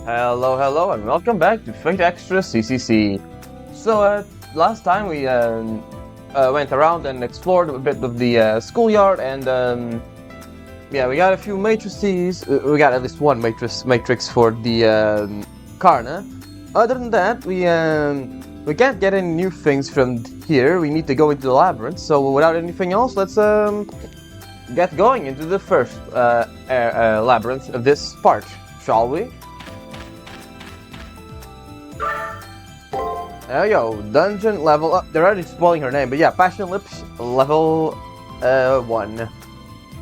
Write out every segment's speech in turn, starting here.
Hello, and welcome back to Fate Extra CCC. So, last time we went around and explored a bit of the schoolyard, and yeah, we got a few matrices. We got at least one matrix for the Karna. Other than that, we can't get any new things from here. We need to go into the labyrinth. So, without anything else, let's get going into the first labyrinth of this part, shall we? There you go, dungeon level up. They're already spoiling her name, but yeah, Passion Lips level 1,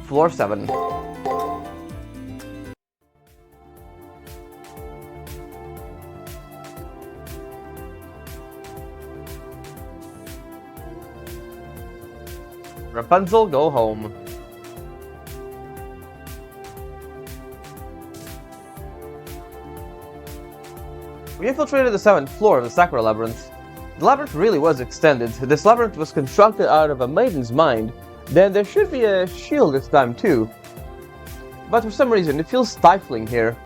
floor 7. Rapunzel, go home. We infiltrated the 7th floor of the Sakura Labyrinth. The labyrinth really was extended. This labyrinth was constructed out of a maiden's mind. Then there should be a shield this time too. But for some reason, it feels stifling here.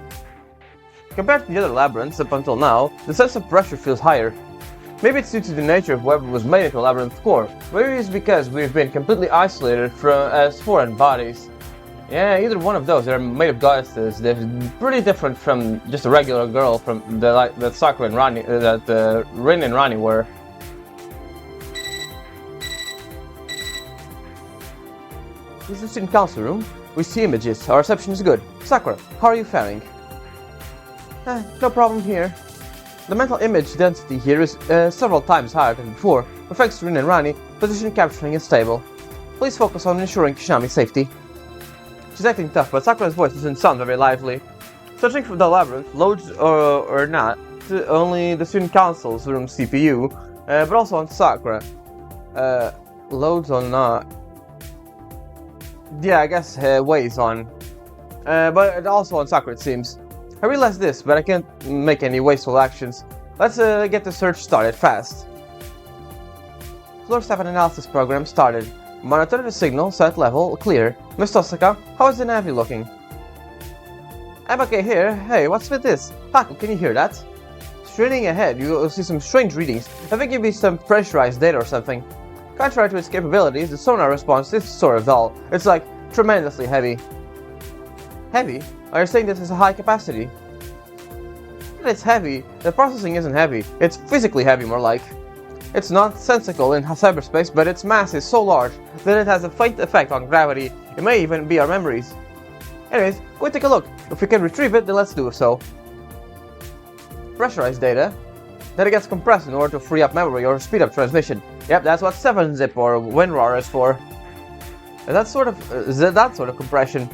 Compared to the other labyrinths up until now, the sense of pressure feels higher. Maybe it's due to the nature of whatever was made into a labyrinth core. Maybe it's because we've been completely isolated from as foreign bodies. Yeah, either one of those. They're made of goddesses. They're pretty different from just a regular girl from that Sakura and Rani, that Rin and Rani were. This is the student council room. We see images. Our reception is good. Sakura, how are you faring? No problem here. The mental image density here is several times higher than before, but thanks to Rin and Rani, position capturing is stable. Please focus on ensuring Kishami's safety. She's acting tough, but Sakura's voice doesn't sound very lively. Searching for the labyrinth, loads or not, only the student council's room CPU, but also on Sakura. Loads or not. Yeah, I guess weighs on. But also on Sakura it seems. I realize this, but I can't make any wasteful actions. Let's get the search started fast. Floor 7 analysis program started. Monitor the signal, set level, clear. Miss Tosaka, how is the Navi looking? I'm okay here. Hey, what's with this? Haku, can you hear that? Straining ahead, you'll see some strange readings. I think it'll be some pressurized data or something. Contrary to its capabilities, the sonar response is sort of dull. It's like tremendously heavy. Heavy? Are you saying this is a high capacity? It's heavy. The processing isn't heavy. It's physically heavy, more like. It's nonsensical in cyberspace, but its mass is so large that it has a faint effect on gravity. It may even be our memories. Anyways, go take a look. If we can retrieve it, then let's do so. Pressurized data. Data gets compressed in order to free up memory or speed up transmission. Yep, that's what 7-zip or WinRAR is for. That sort of compression.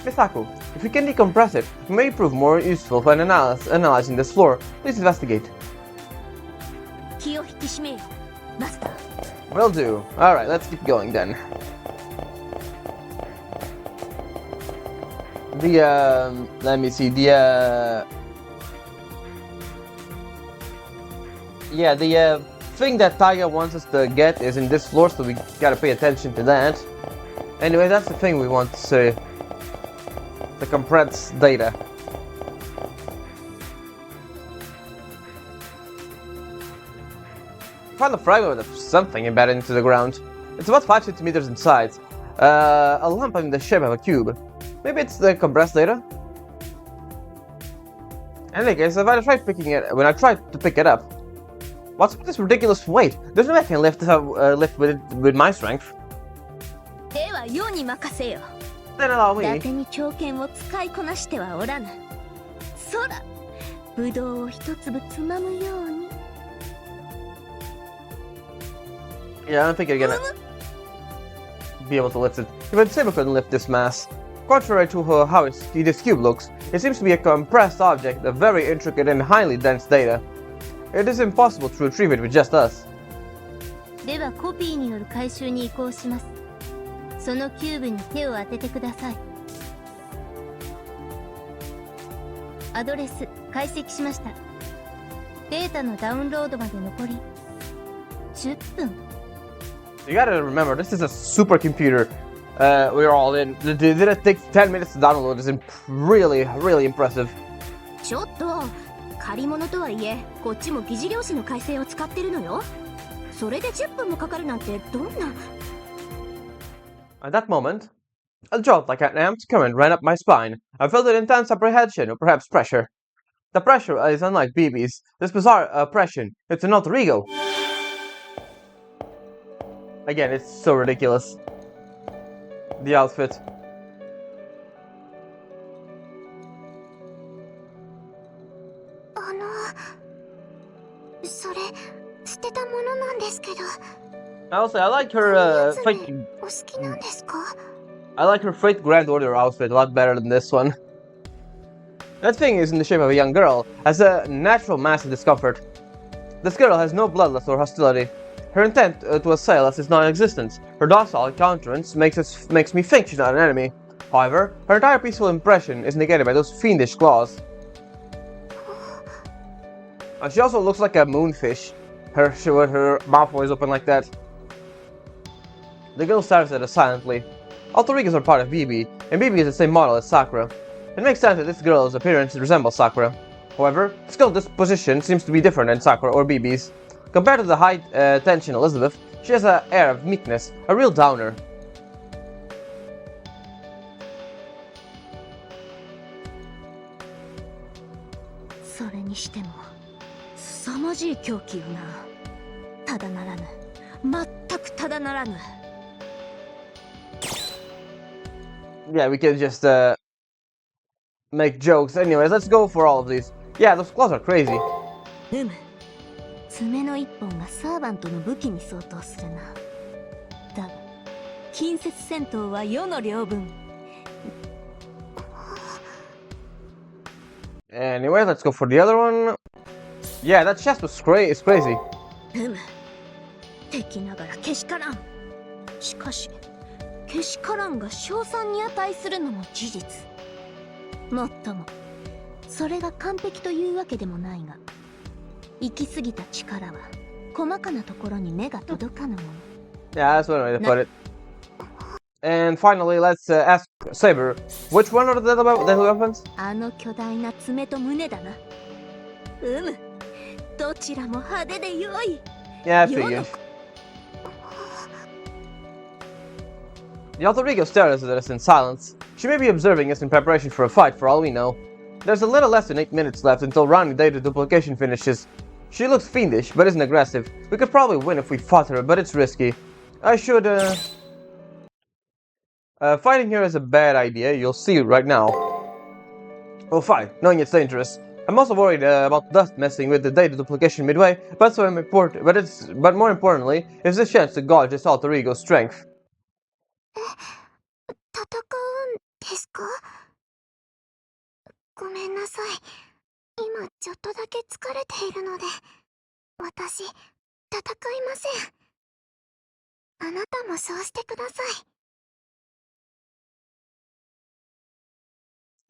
Misaku, if we can decompress it, it may prove more useful when analyzing this floor. Please investigate. Will do. Alright, let's keep going then. Let me see, the thing that Taiga wants us to get is in this floor, so we gotta pay attention to that. Anyway, that's the thing we want to see. The compressed data. Found a fragment of something embedded into the ground. It's about 5 centimeters in size. A lump in the shape of a cube. Maybe it's the compressed data? In any case, when I tried to pick it up, what's with this ridiculous weight? There's no way I can lift with it with my strength. Then allow me. Yeah, I don't think you're gonna be able to lift it. Even Saber couldn't lift this mass. Contrary to how this cube looks, it seems to be a compressed object of very intricate and highly dense data. It is impossible to retrieve it with just us. You gotta remember, this is a supercomputer. we're all in. Did it take 10 minutes to download? Is really, really impressive. ちょっと借り物とはいえこっちも疑似漁師の改正を使ってるのよ。それで10分もかかるなんてどんな。 At that moment, a jolt like an amped current ran up my spine. I felt an intense apprehension, or perhaps pressure. The pressure is unlike BB's. This bizarre oppression. It's an alter ego. Again, it's so ridiculous. The outfit. それ捨てたものなんですけど。I like her fake. お好きなんですか? I like her freight grand order outfit a lot better than this one. That thing is in the shape of a young girl, has a natural massive discomfort. This girl has no bloodlust or hostility. Her intent to assail us is non-existent. Her docile countenance makes me think she's not an enemy. However, her entire peaceful impression is negated by those fiendish claws. She also looks like a moonfish. With her mouth always open like that. The girl stares at us silently. Alter egos are part of BB, and BB is the same model as Sakura. It makes sense that this girl's appearance resembles Sakura. However, skill disposition seems to be different than Sakura or BB's. Compared to the high-tension Elizabeth, she has an air of meekness, a real downer. Yeah, we can just make jokes. Anyways, let's go for all of these. Yeah, those claws are crazy. 爪の一本がサーバントの武器に相当するな。だが近接戦闘は世の領分。Anyway, let's go for the other one. Yeah, that chest was crazy. 敵ながらけしからん。しかしけしからんが称賛に値するのも事実。もっともそれが完璧というわけでもないが。行き過ぎた力は細かなところに目が届かぬもの。 Yeah, that's one way to put it. And finally, let's ask Saber, which one are the deadly weapons? あの巨大な爪と胸だな。どちらも派手で良い。 Yeah, I figured. The alter ego stares at us in silence. She may be observing us in preparation for a fight, for all we know. There's a little less than 8 minutes left until round data duplication finishes. She looks fiendish, but isn't aggressive. We could probably win if we fought her, but it's risky. I should, fighting her is a bad idea, you'll see it right now. We'll fight, knowing it's dangerous. I'm also worried about dust messing with the data duplication midway, but more importantly, is this chance to gauge this alter ego's strength. 戦うんですか? ごめんなさい。今ちょっとだけ疲れているので、私、戦いません。あなたもそうしてくださ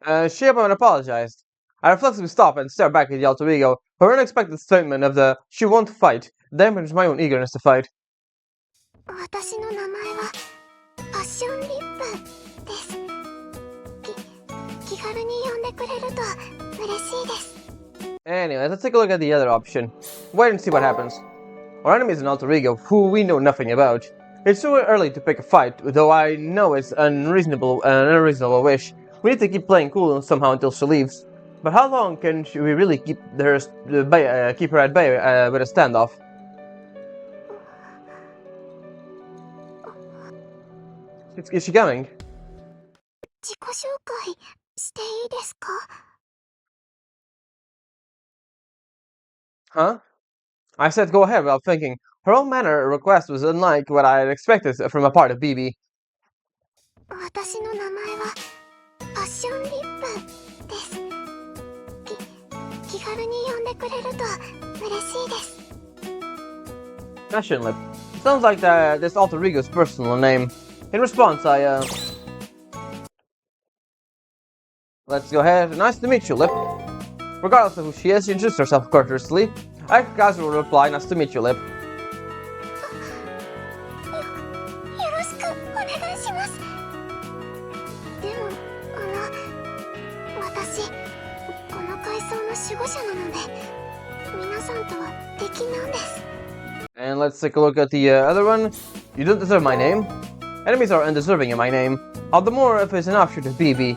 い。She up and apologized. I reflexively stop and stare back at the alter ego. Her unexpected statement of the "she won't fight" damaged my own eagerness to fight. 私の名前はパッションリップです。気軽に呼んでくれると嬉しいです。 Anyway, let's take a look at the other option. Wait and see what happens. Our enemy is an alter ego who we know nothing about. It's too early to pick a fight, though I know it's an unreasonable wish. We need to keep playing cool somehow until she leaves. But how long can we really keep her at bay with a standoff? Is she coming? 自己紹介していいですか? Huh? I said go ahead without thinking. Her own manner request was unlike what I had expected from a part of BB. 私の名前はパッションリップです。気軽に呼んでくれると嬉しいです。 Passion Lip. Sounds like this alter ego's personal name. In response, let's go ahead. Nice to meet you, Lip. Regardless of who she is, she introduced herself courteously. I casually reply, nice to meet you, Lip. よろしくお願いします。の守護者なので、皆さんとは敵なんです。 And let's take a look at the other one. You don't deserve my name. Enemies are undeserving in my name. All the more if it's an offshoot of BB.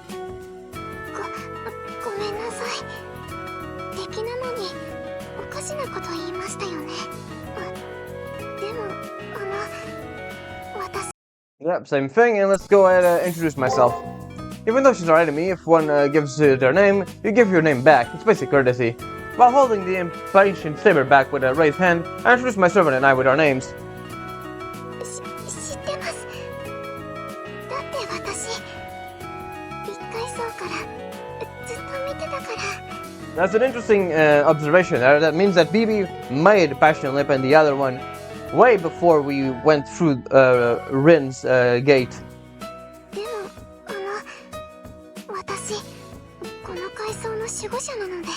ごめんなさい。敵なのにおかしなこと言いましたよね。でも私。 Yep, same thing, and let's go ahead and introduce myself. Even though she's our enemy, if one gives you their name, you give your name back. It's basic courtesy. While holding the impatient Saber back with a raised hand, I introduce my servant and I with our names. 知ってます。だって私、一回そうからずっと見てたから。 That's an interesting observation there. That means that BB made Passion Lip and the other one way before we went through Rin's gate. でも私、この階層の守護者なので、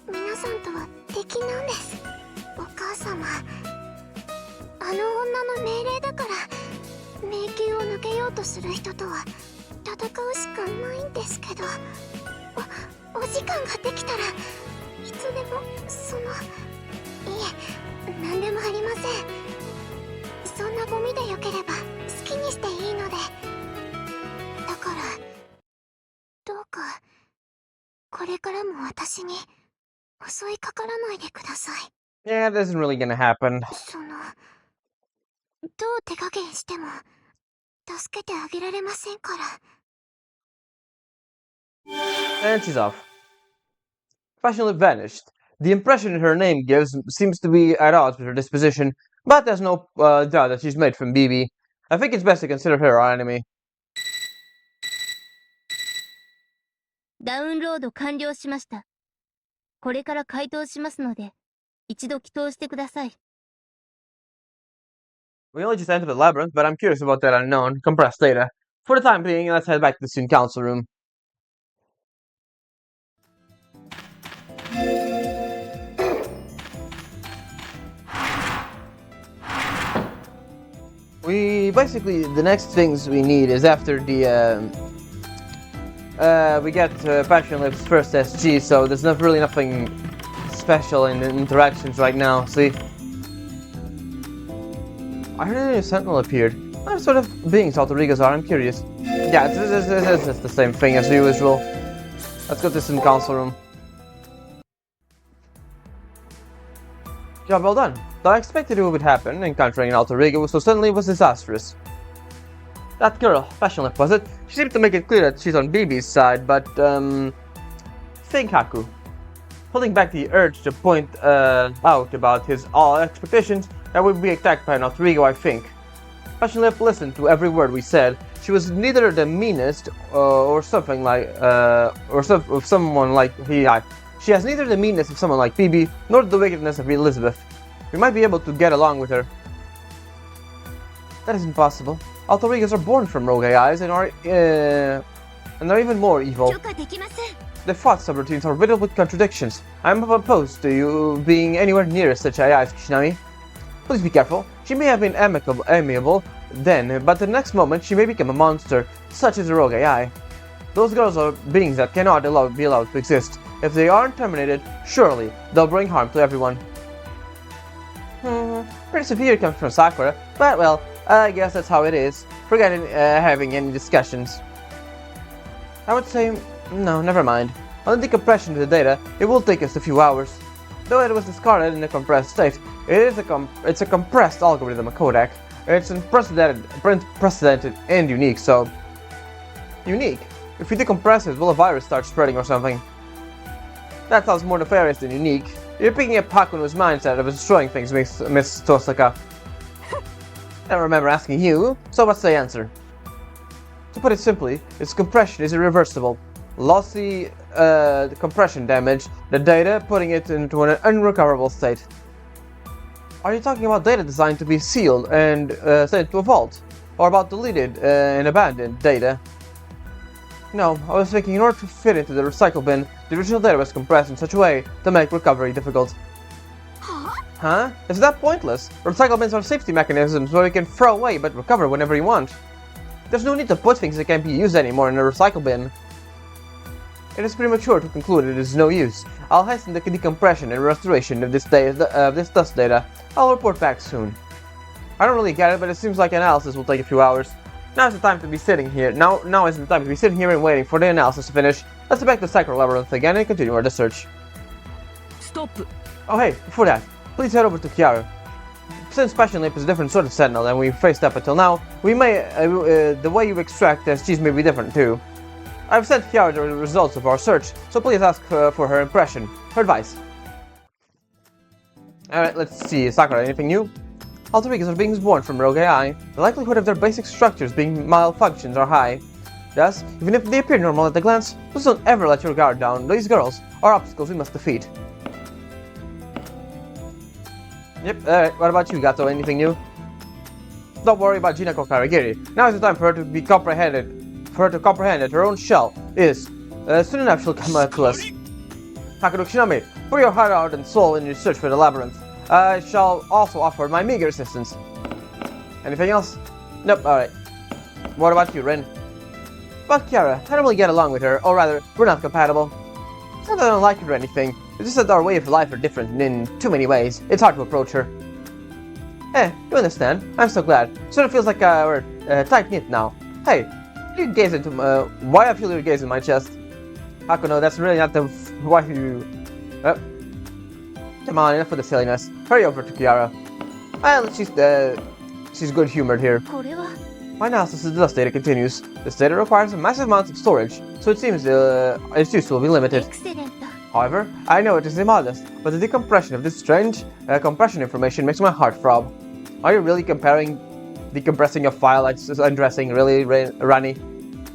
皆さんとは敵なんです。お母様、あの女の命令だから迷宮を抜けようとする人とは戦うしかないんですけど、お時間ができたらいつでもいえ、何でもありません。そんなゴミでよければ好きにしていいので。だからどうかこれからも私に襲いかからないでください。 Yeah, that isn't really gonna happen. どう手加減しても助けてあげられませんから。 And she's off. Passion Lip vanished. The impression her name gives seems to be at odds with her disposition, but there's no doubt that she's made from BB. I think it's best to consider her our enemy. ダウンロード完了しました。これから回答しますので、一度祈祷してください。 We only just entered the labyrinth, but I'm curious about that unknown, compressed data. For the time being, let's head back to the student council room. The next things we need is after the, we get Passion Lip's first SG, so there's really nothing special in the interactions right now, see? I heard a new sentinel appeared. What sort of beings Alter-Egos are? I'm curious. Yeah, it's the same thing as usual. Let's go to some council room. Job well done. Though I expected it would happen, encountering an Alter-Ego so suddenly was disastrous. That girl, Passion Lip, was it? She seemed to make it clear that she's on BB's side, but, think Haku. Holding back the urge to point out about his all expectations that would be attacked by an Alter-Ego, I think. Passion Lip listened to every word we said. She was neither the meanest or something like someone like She has neither the meanness of someone like BB nor the wickedness of Elizabeth. We might be able to get along with her. That isn't possible. Alter-Egos are born from rogue AIs and are even more evil. The thought subroutines are riddled with contradictions. I am opposed to you being anywhere near such AIs, Kishinami. Please be careful. She may have been amiable then, but the next moment she may become a monster, such as a rogue AI. Those girls are beings that cannot be allowed to exist. If they aren't terminated, surely they'll bring harm to everyone. Pretty severe comes from Sakura, but well, I guess that's how it is. Forget having any discussions. I would say, no, never mind. On the decompression of the data, it will take us a few hours. Though it was discarded in a compressed state, it's a compressed algorithm, a codec. It's unprecedented and unique, so... Unique? If we decompress it, will a virus start spreading or something? That sounds more nefarious than unique. You're picking up Hakuno's mindset of destroying things, Miss Tosaka. I don't remember asking you, so what's the answer? To put it simply, its compression is irreversible. Lossy compression damage the data, putting it into an unrecoverable state. Are you talking about data designed to be sealed and sent to a vault? Or about deleted and abandoned data? No, I was thinking in order to fit into the recycle bin, the original data was compressed in such a way to make recovery difficult. Huh? Is that pointless? Recycle bins are safety mechanisms where you can throw away but recover whenever you want. There's no need to put things that can't be used anymore in a recycle bin. It is premature to conclude it is no use. I'll hasten the decompression and restoration of this dust data. I'll report back soon. I don't really get it, but it seems like analysis will take a few hours. Now is the time to be sitting here. Now is the time to be sitting here and waiting for the analysis to finish. Let's go back to the Sacred Labyrinth again and continue our search. Stop. Oh hey, before that, please head over to Kiara. Since Passion Lamp is a different sort of sentinel than we've faced up until now, the way you extract SGs may be different too. I've sent Kiara the results of our search, so please ask for her impression, her advice. Alright, let's see. Sakura, anything new? Alter egos are beings born from rogue AI. The likelihood of their basic structures being malfunctions are high. Thus, even if they appear normal at a glance, please don't ever let your guard down. These girls are obstacles we must defeat. Yep, alright, what about you, Gato? Anything new? Don't worry about Jinako Karagiri. Now is the time for her to be comprehended. For her to comprehend that her own shell is. Soon enough she'll come to us. Takaru Shinami, pour your heart and soul in your search for the labyrinth. I shall also offer my meager assistance. Anything else? Nope, alright. What about you, Rin? About Kiara, I don't really get along with her, or rather, we're not compatible. It's not that I don't like her or anything, it's just that our way of life are different in too many ways. It's hard to approach her. You understand. I'm so glad. Sort of feels like we're tight-knit now. Hey, you gaze into why I feel your gaze in my chest. Hakuno, that's really not the why you... Come on, enough of the silliness. Hurry over to Kiara. Well, she's good-humored here. これは My analysis of the dust data continues. This data requires a massive amount of storage, so it seems its use will be limited. エクセレント However, I know it is immodest, but the decompression of this strange compression information makes my heart throb. Are you really decompressing a file like undressing, really, Rani?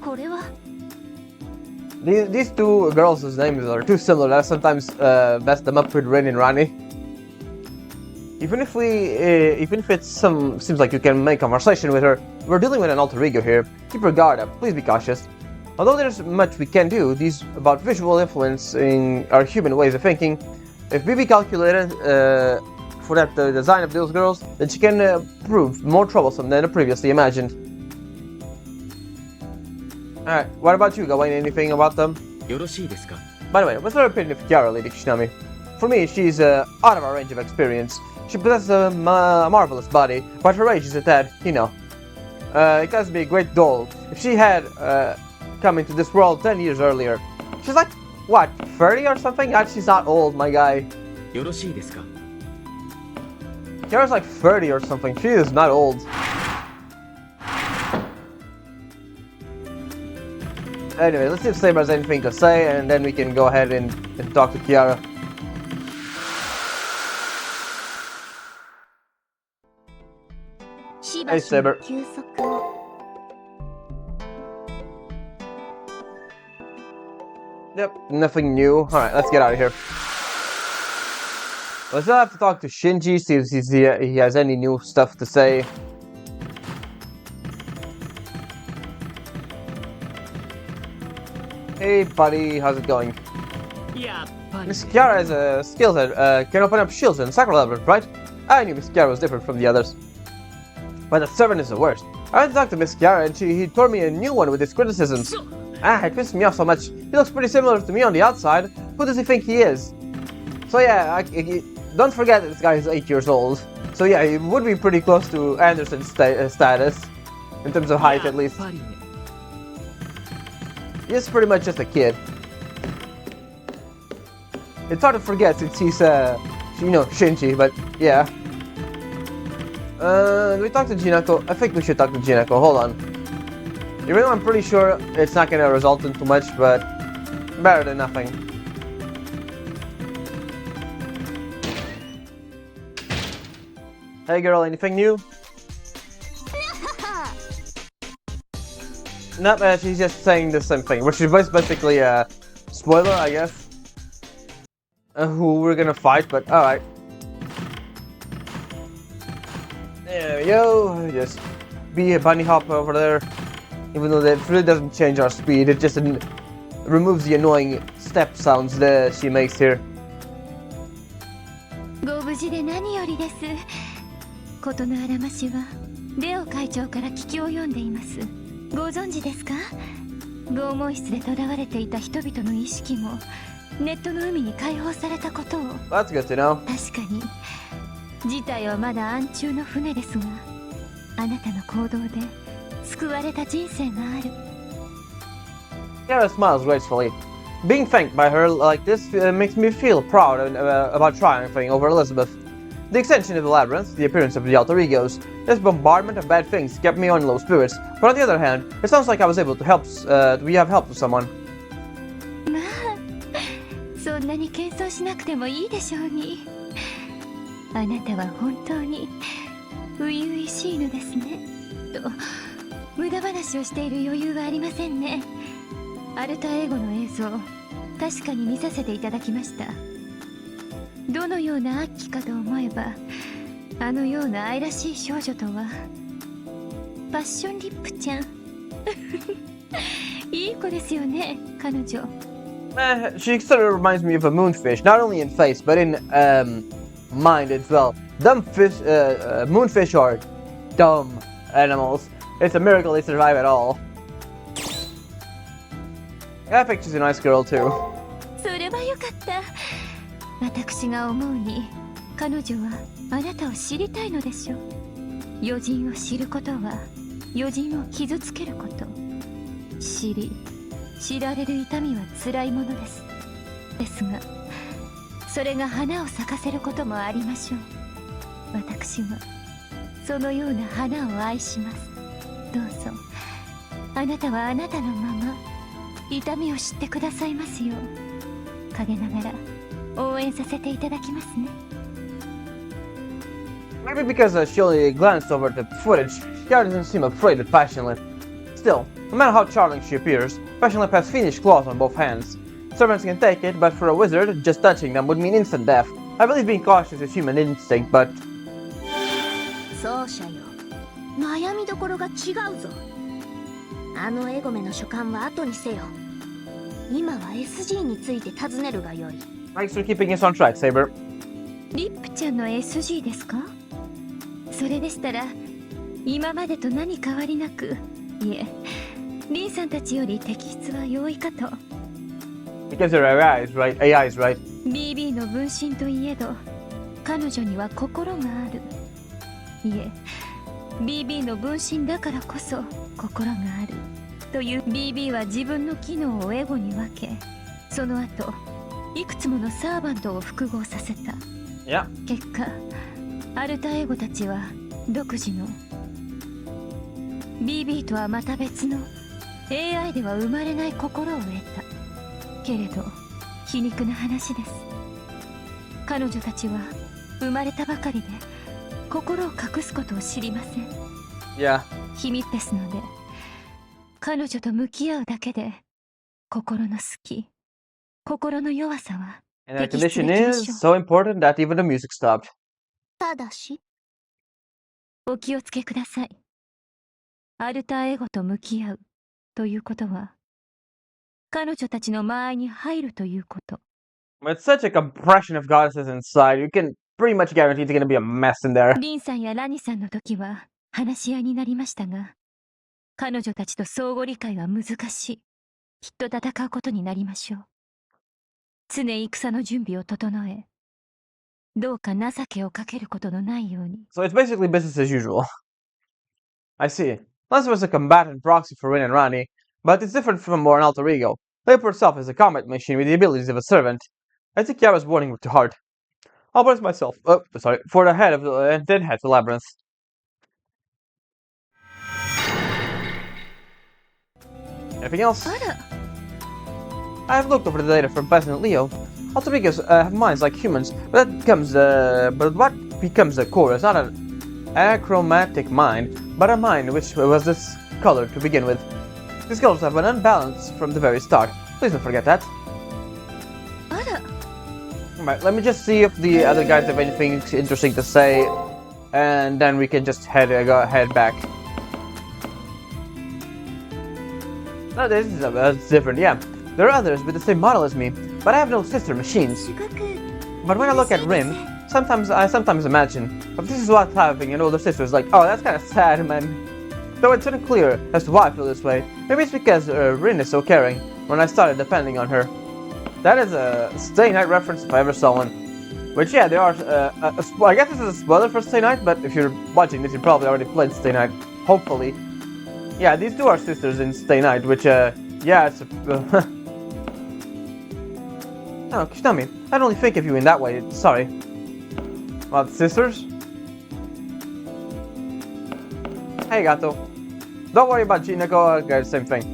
これは These two girls' names are too similar that I sometimes mess them up with Rin and Rani. Even if it seems like you can make conversation with her, we're dealing with an alter ego here. Keep your guard up, please be cautious. Although there's much we can do, these about visual influencing our human ways of thinking, if BB calculated for that the design of those girls, then she can prove more troublesome than previously imagined. Alright, what about you, Gawain? Anything about them? よろしいですか? By the way, what's your opinion of Kiara, Lady Kishinami? For me, she's out of our range of experience. She possesses a marvelous body, but her age is a tad, you know. It has to be a great doll. If she had come into this world 10 years earlier, she's like, what, 30 or something? She's not old, my guy. よろしいですか? Kiara's like 30 or something. She is not old. Anyway, let's see if Saber has anything to say, and then we can go ahead and talk to Kiara. Hey, Saber. 休息を Yep, nothing new. Alright, let's get out of here. Let's still have to talk to Shinji, see if he has any new stuff to say. Hey buddy, how's it going? やっぱり Miss Kiara has a skill that can open up shields in Sacred Labyrinth, right? I knew Miss Kiara was different from the others. But the servant is the worst. I went to talk to Miss Kiara and he told me a new one with his criticisms. It pissed me off so much. He looks pretty similar to me on the outside. Who does he think he is? So yeah, don't forget that this guy is 8 years old. So yeah, he would be pretty close to Anderson's status. In terms of height, at least. やっぱりね He's pretty much just a kid. It's hard to forget since he's, Shinji, but yeah. We talked to Jinako. I think we should talk to Jinako. Hold on. Even though I'm pretty sure it's not gonna result in too much, but better than nothing. Hey girl, anything new? Nope, she's just saying the same thing, which is basically a spoiler, I guess. Who we're gonna fight, but alright. There we go. Just be a bunny hop over there. Even though that really doesn't change our speed, it just removes the annoying step sounds that she makes here. ご無事で何よりです。事のあらましはレオ会長から聞き及んでいます。ご存知ですか？拷問室で囚われていた人々の意識もネットの海に解放されたことを。 That's good to know. 確かに事態はまだ暗中の船ですが、あなたの行動で救われた人生がある。 Kara smiles gracefully. Being thanked by her like this makes me feel proud about triumphing over Elizabeth. The extension of the labyrinth, the appearance of the alter egos, this bombardment of bad things kept me on low spirits. But on the other hand, it sounds like I was able to help. We have helped someone. まあ、そんなに謙遜しなくてもいいでしょうに。あなたは本当に初々しいのですね。と無駄話をしている余裕はありませんね。アルターエゴの映像、確かに見させていただきました。どのような悪鬼かと思えば、あのような愛らしい少女とは。パッションリップちゃんいい子ですよね、彼女。She sort of reminds me of a moonfish, not only in face, but in mind as well. Moonfish are dumb animals. It's a miracle they survive at all. I think she's a nice girl too. それはよかった。私が思うに、彼女はあなたを知りたいのでしょう。余人を知ることは余人を傷つけること。知られる痛みは辛いものです。ですが、それが花を咲かせることもありましょう。私はそのような花を愛します。どうぞ、あなたはあなたのまま痛みを知ってくださいますよう、陰ながら応援させていただきますね。 Maybe because she only glanced over the footage, Kiara doesn't seem afraid of Passionlip. Still, no matter how charming she appears, Passionlip has fiendish claws on both hands. Servants can take it, but for a wizard, just touching them would mean instant death. I believe being cautious is human instinct, but... そうしゃよ、悩みどころが違うぞ。あのエゴメの書簡は後にせよ。今は SG について尋ねるがよい。 Thanks for keeping us on track, Saber. リップちゃんの SG ですか？それでしたら今までと何変わりなく、いえ、リンさんたちより摘出は容易かと。 Because they're AIs, right? AIs, right? BB の分身といえど、彼女には心がある。いえ、BB の分身だからこそ心があるという。 BB は自分の機能をエゴに分け、その後いくつものサーバントを複合させた。 Yeah. 結果、アルタエゴたちは独自の BB とはまた別の AI では生まれない心を得た。けれど皮肉な話です。彼女たちは生まれたばかりで心を隠すことを知りません。 Yeah. 秘密ですので、彼女と向き合うだけで心の隙、心の弱さは And their condition is so important that even the music stopped. ただし、お気をつけください。アルターエゴと向き合うということは、彼女たちの間合いに入るということ。 With such a compression of goddesses inside, you can pretty much guarantee it's gonna be a mess in there. リンさんやラニさんの時は話し合いになりましたが、彼女たちと相互理解は難しい。きっと戦うことになりましょう。常戦の準備を整え、どうか情けをかけることのないように。 So it's basically business as usual. I see. Lance was a combatant proxy for Rin and Rani, but it's different from more an alter ego. Leopold itself is a combat machine with the abilities of a servant. I think Kiara's warning to heart. I'll brace myself, for the head of the, and then head to Labyrinth. Anything else? I have looked over the data from President Leo. Alter egos have minds like humans, but what becomes a core is not an achromatic mind, but a mind which was this color to begin with. These colors have been unbalanced from the very start. Please don't forget that. Alright, let me just see if the other guys have anything interesting to say, and then we can just head back. No, this is different, yeah. There are others with the same model as me, but I have no sister machines. But when I look at Rin, I sometimes imagine if this is what having an older sister is like. Oh, that's kind of sad, man. Though it's unclear as to why I feel this way, Maybe it's because Rin is so caring when I started depending on her. That is a Stay Night reference if I ever saw one. Which, yeah, there are. I guess this is a spoiler for Stay Night, but if you're watching this, you probably already played Stay Night. Hopefully. Yeah, these two are sisters in Stay Night, which, yeah, it's. Oh, Kishinami, I don't really think of you in that way. Sorry. What, sisters? Hey, Gato. Don't worry about Jinako, same thing.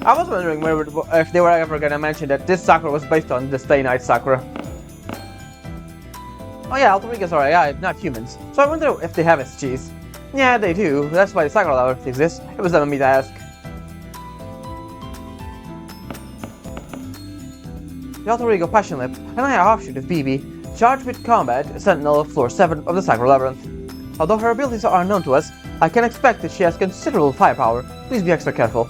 I was wondering if they were ever gonna mention that this Sakura was based on the Stay Night Sakura. Oh yeah, alter egos are AI, not humans. So I wonder if they have SGs. Yeah, they do. That's why the Sakura Lover exists. It was dumb of me to ask. The alter ego Passion Lip, an AI offshoot of BB, charged with combat, Sentinel of Floor 7 of the Sakura Labyrinth. Although her abilities are unknown to us, I can expect that she has considerable firepower. Please be extra careful.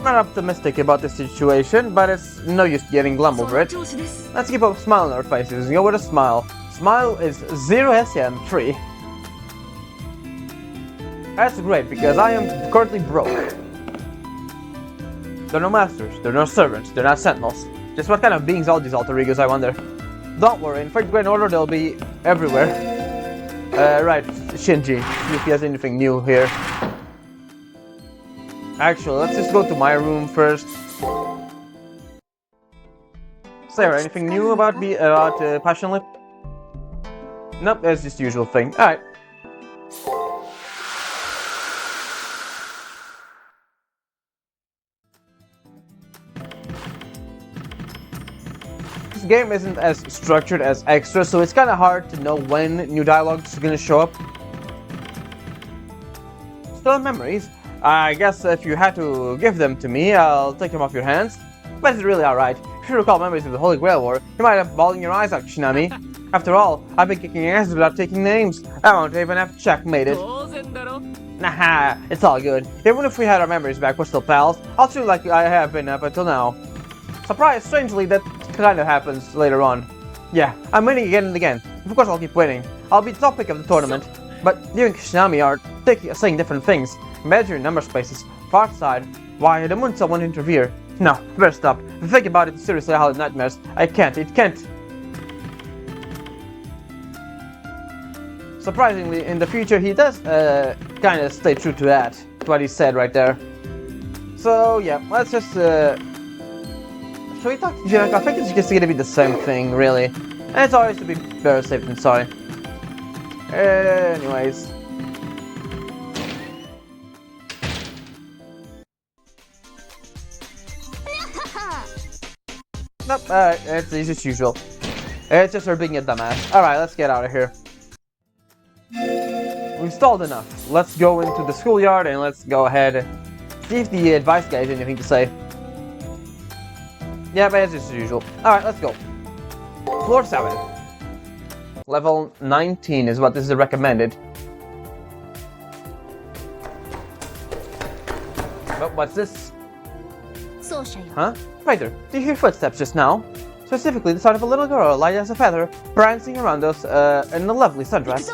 Not optimistic about this situation, but it's no use getting glum over it. Let's keep a smile on our faces. Go with a smile. Smile is 0SM3. That's great, because I am currently broke. They're no masters, they're no servants, they're not sentinels. Just what kind of beings are these alter egos, I wonder? Don't worry, in 3rd grade order they'll be everywhere. Right, Shinji, see if he has anything new here. Actually, let's just go to my room first. Sarah, anything new about Passion Lip? Nope, it's just the usual thing. Alright. This game isn't as structured as Extra, so it's kind of hard to know when new dialogue is going to show up. Still memories. I guess if you had to give them to me, I'll take them off your hands. But it's really alright. If you recall memories of the Holy Grail War, you might have bawling your eyes out, Kishinami. After all, I've been kicking asses without taking names. I won't even have checkmated. Nah, it's all good. Even if we had our memories back, we're still pals. I'll treat like I have been up until now. Surprise, strangely, that kind of happens later on. Yeah, I'm winning again and again. Of course I'll keep winning. I'll be the top pick of the tournament. But you and Kishinami are saying different things. Measuring number spaces. Far side. Why, the moon someone interfere. No, better stop. If you think about it seriously, I'll have nightmares. I can't, it can't. Surprisingly, in the future, he does kind of stay true to that. To what he said right there. So, yeah, let's just should we talk to Jinako? I think it's just gonna be the same thing, really. And it's always to be better safe than sorry. Anyways. Nope, it's as usual. It's just her being a dumbass. Alright, let's get out of here. We've stalled enough. Let's go into the schoolyard and let's go ahead and see if the advice guy has anything to say. Yeah, but it's just as usual. Alright, let's go. Floor 7. Level 19 is what this is recommended. But what's this? Huh? Fighter, did you hear footsteps just now? Specifically the sound of a little girl, light as a feather, prancing around us in a lovely sundress.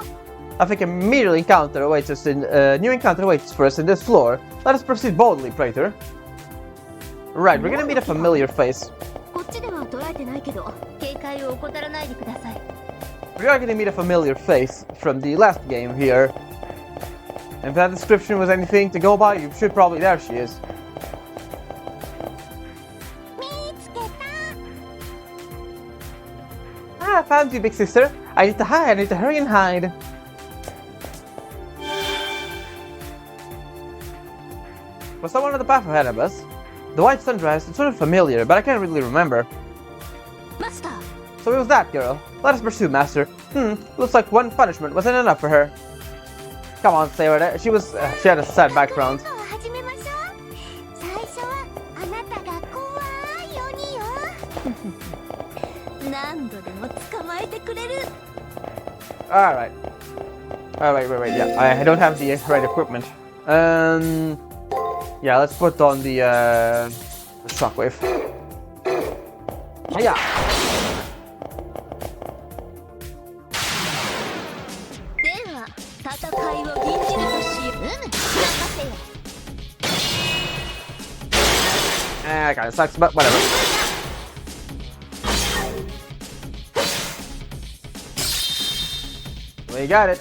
I think a immediately encounter awaits us in new encounter awaits for us in this floor. Let us proceed boldly, Praetor. Right, we're gonna meet a familiar face. We are gonna meet a familiar face from the last game here. And if that description was anything to go by, you should probably... There she is. Ah, I found you, big sister. I need to hide, I need to hurry and hide. Was someone on the path ahead of us? The white sundress, it's sort of familiar, but I can't really remember. Master. So it was that girl. Let us pursue, Master. Looks like one punishment wasn't enough for her. Come on, Saber. She had a sad background. Alright. Oh, wait, yeah. I don't have the right equipment. Yeah, let's put on the shockwave. Yeah. That kind of sucks, but whatever. We got it.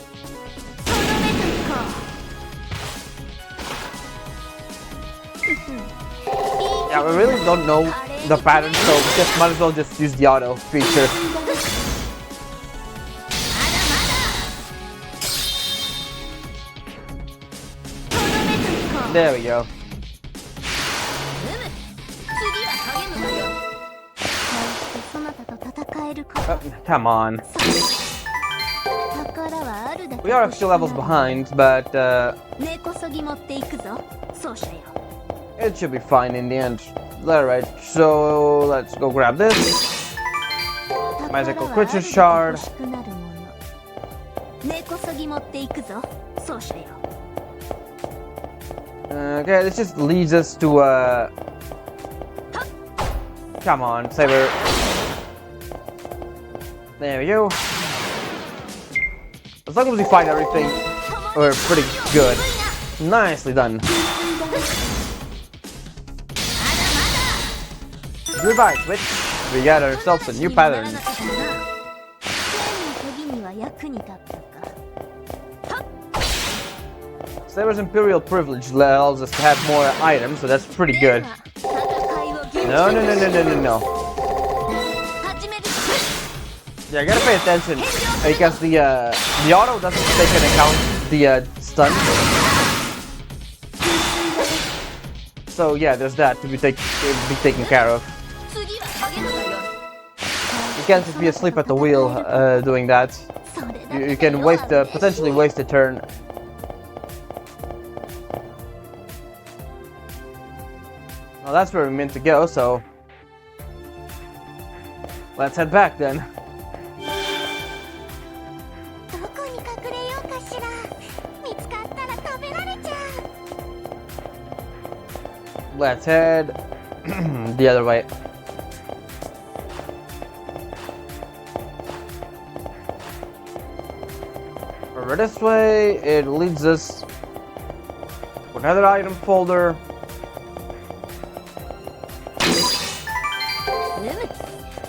Yeah, we really don't know the pattern, so we just might as well just use the auto feature. There we go. Oh, come on. We are a few levels behind, but it should be fine in the end. Alright, so let's go grab this. Magical creature shard. Okay, this just leads us to come on, Saber. There we go. As long as we find everything, we're pretty good. Nicely done. Goodbye, Switch. We got ourselves a new pattern. Saber's Imperial Privilege allows us to have more items, so that's pretty good. No. Yeah, I gotta pay attention because the auto doesn't take into account the stun. So yeah, there's that to be taken care of. You can't just be asleep at the wheel doing that. You can potentially waste a turn. Well, that's where we meant to go, so let's head back then. Let's head the other way. Over this way, it leads us to another item folder.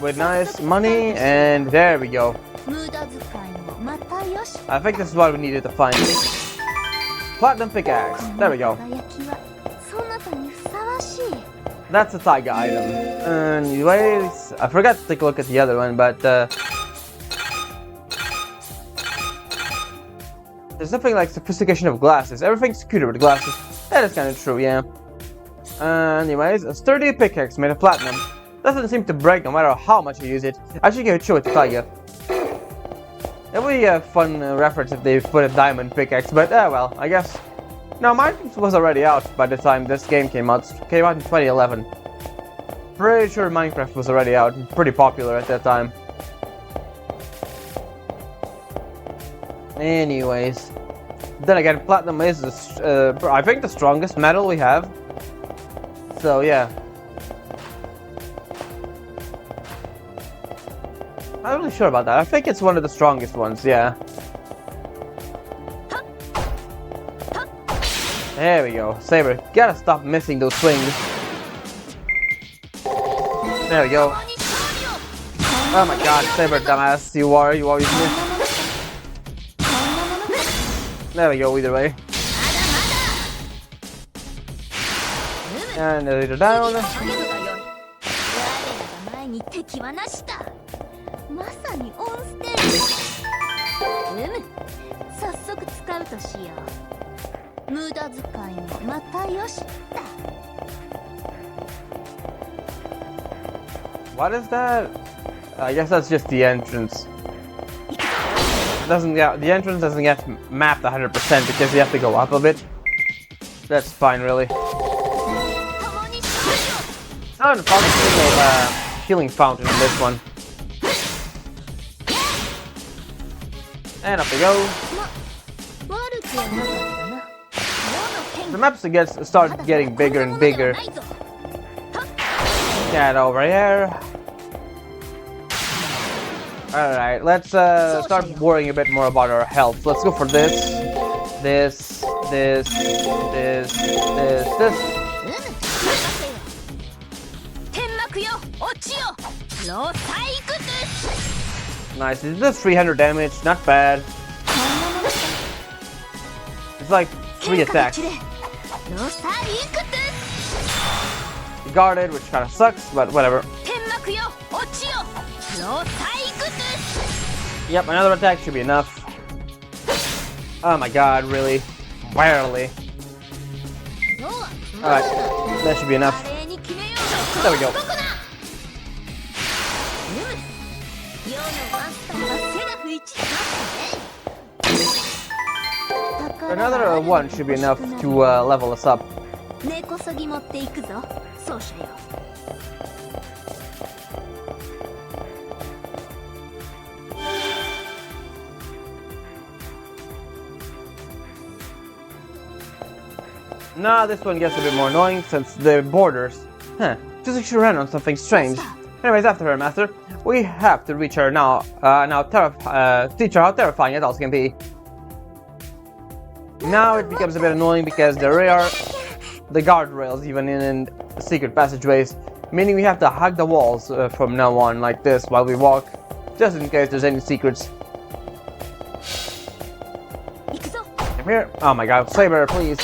With nice money, and there we go. I think this is what we needed to find. Platinum pickaxe. There we go. That's a Taiga item. Anyways, I forgot to take a look at the other one, but there's nothing like sophistication of glasses. Everything's cuter with glasses. That is kind of true, yeah. Anyways, a sturdy pickaxe made of platinum. Doesn't seem to break no matter how much you use it. I should give it a show to Taiga. It would be a fun reference if they put a diamond pickaxe, but well, I guess. No, Minecraft was already out by the time this game came out. It came out in 2011. Pretty sure Minecraft was already out. Pretty popular at that time. Anyways. Then again, platinum is, I think, the strongest metal we have. So, yeah. I'm not really sure about that. I think it's one of the strongest ones, yeah. There we go. Saber, gotta stop missing those swings. There we go. Oh my god, Saber, dumbass. You always miss. There we go, either way. And a little down. What is that? I guess that's just the entrance. The entrance doesn't get mapped 100% because you have to go up a bit. That's fine, really. It's not a functional healing fountain in this one. And up we go. The maps start getting bigger and bigger. Get over here. Alright, let's start worrying a bit more about our health. Let's go for this. Nice. It does 300 damage. Not bad. It's like 3 attacks. Guarded, which kind of sucks, but whatever. Yep, another attack should be enough. Oh my god, really? Barely. Alright, that should be enough. There we go. Another one should be enough to level us up. Nah, this one gets a bit more annoying since the borders. Just like she ran on something strange. Anyways, after her, Master, we have to reach her now. Teach her how terrifying adults can be. Now it becomes a bit annoying because there are the guardrails even in secret passageways, meaning we have to hug the walls from now on like this while we walk, just in case there's any secrets. Come here. Oh my god, Saber, please.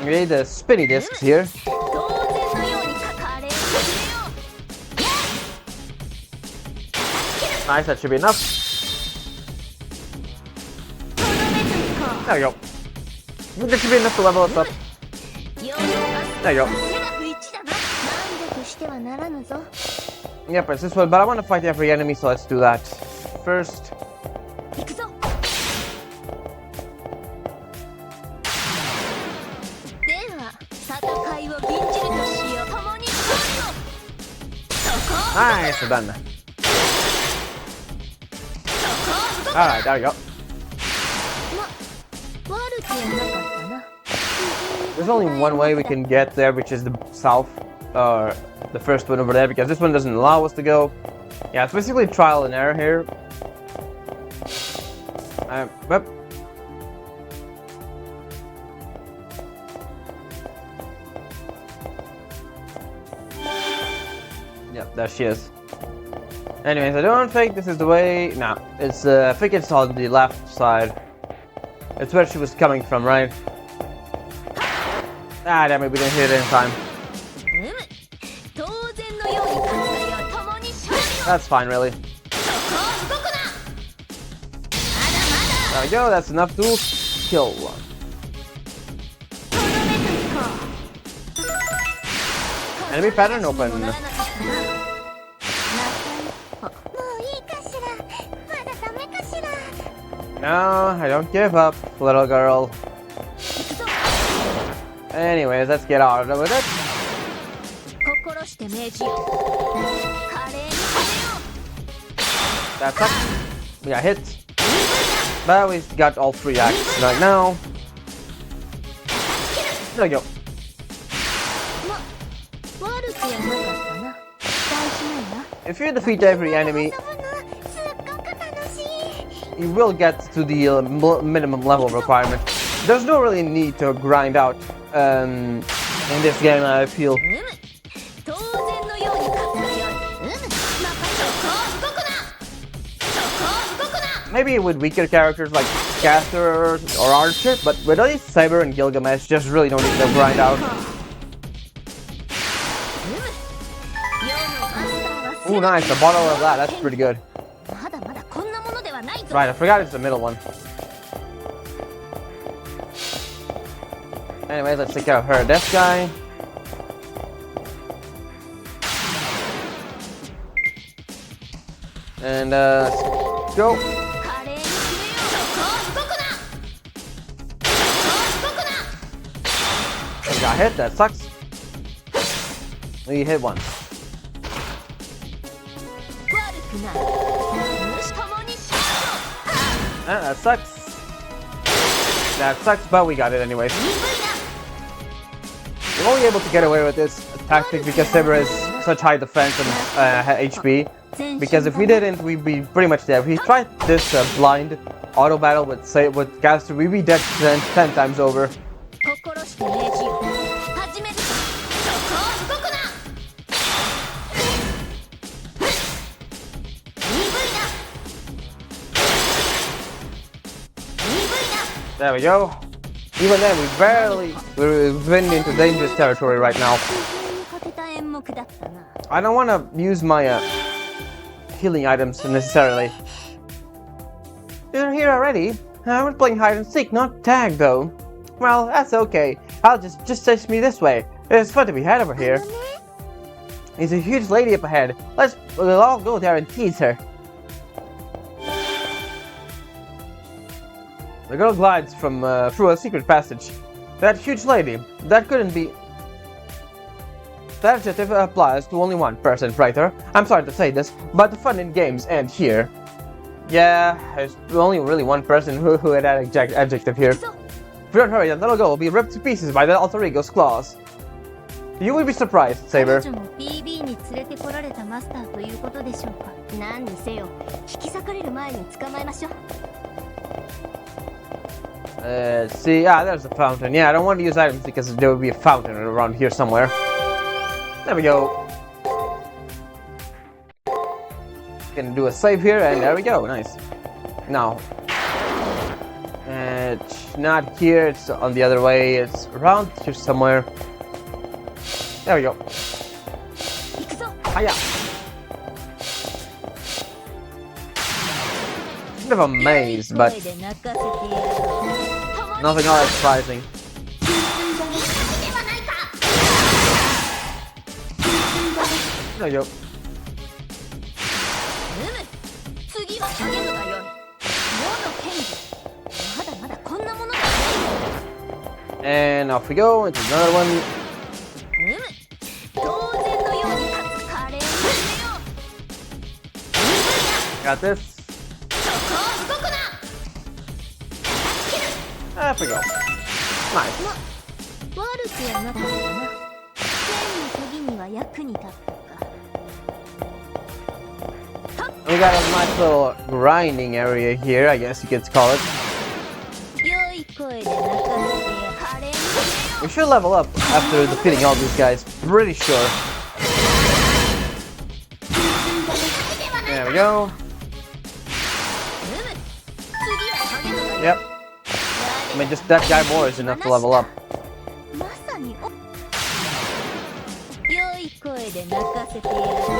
We need the spinny discs here. Nice, that should be enough. There we go. That should be enough to level us up. There you go. Yep, it's this one, but I want to fight every enemy, so let's do that first. Nice, we're done. Alright, there we go. There's only one way we can get there, which is the south, or the first one over there, because this one doesn't allow us to go. Yeah, it's basically trial and error here. Yep. Yep, there she is. Anyways, I don't think this is the way. Nah, it's I think it's on the left side. It's where she was coming from, right? Ah, damn it, we didn't hit it in time. That's fine, really. There we go, that's enough to kill one. Enemy pattern open. No, I don't give up, little girl. Anyways, let's get out with it. That's up. We got hit. But we got all 3 acts right now. There we go. If you defeat every enemy, you will get to the minimum level requirement. There's no really need to grind out in this game, I feel. Maybe with weaker characters like Caster or Archer, but with at least Saber and Gilgamesh, just really don't need to grind out. Ooh, nice, a bottle of that, that's pretty good. Right, I forgot it's the middle one. Anyways, let's take care of her. This guy. And let's go. We got hit, that sucks. We hit once. That sucks. That sucks, but we got it anyways. We're only able to get away with this tactic because Saber has such high defense and HP. Because if we didn't, we'd be pretty much dead. If we tried this blind auto battle with Caster, we'd be dead 10 times over. There we go. Even then, we've been into dangerous territory right now. かけた演目だったな。 I don't want to use my healing items necessarily. You're here already? I was playing hide and seek, not tag though. Well, that's okay. I'll just chase me this way. It's fun to be head over here. There's a huge lady up ahead. We'll all go there and tease her. The girl glides from through a secret passage. That huge lady. That couldn't be. That adjective applies to only one person, writer. I'm sorry to say this, but the fun in games end here. Yeah, there's only really one person who had that adjective here. If you don't hurry, then little girl will be ripped to pieces by the alter ego's claws. You will be surprised, Saber. 彼女も BB に連れてこられたマスターということでしょうか。何にせよ、引き裂かれる前に捕まえましょう。 See, there's a fountain. Yeah, I don't want to use items because there will be a fountain around here somewhere. There we go. Gonna do a save here, and there we go. Nice. Now, it's not here. It's on the other way. It's around here somewhere. There we go. Hiya. Bit of a maze, but nothing all that surprising. There you go. And off we go into another one. Got this. There we go. Nice. We got a nice little grinding area here, I guess you could call it. We should level up after defeating all these guys, pretty sure. There we go. Yep. I mean, just that guy more is enough to level up.